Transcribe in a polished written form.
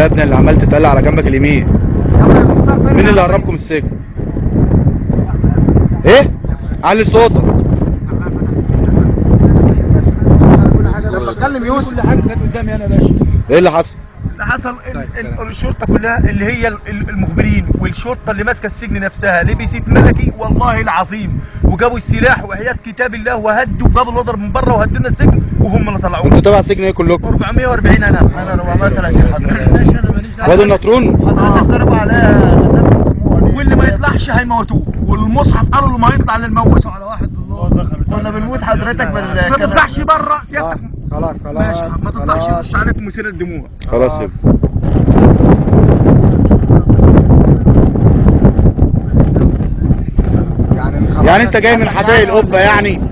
يا ابني اللي عمال تتقلع على جنبك اليمين. مين اللي هربكم السجن؟ ايه؟ علي صوتك. لما اتكلم يوسف كل حاجه كانت قدامي انا يا باشا. ايه اللي حصل؟ اللي حصل الشرطه كلها اللي هي المخبرين والشرطه اللي ماسكه السجن نفسها لبست ملكي والله العظيم، وجابوا السلاح وحياة كتاب الله وهدوا وجابوا الوضر من بره وهدوا لنا السجن وهم اللي طلعوه. انتوا تبع السجن ايه كلكم؟ 440 انا 430 حضرتك. وادي النطرون؟ حضرتك ضربوا عليها غزات الدموع، واللي ما يطلعش هيموتوه، والمصحف قالوا له ما يطلع للموت على واحد الله. كنا بنموت حضرتك ما تطلعش بره سيادتك. خلاص ماشي ما تطلعش يخش عليك مسيل الدموع. خلاص يا يعني انت جاي من حدائق القبه يعني؟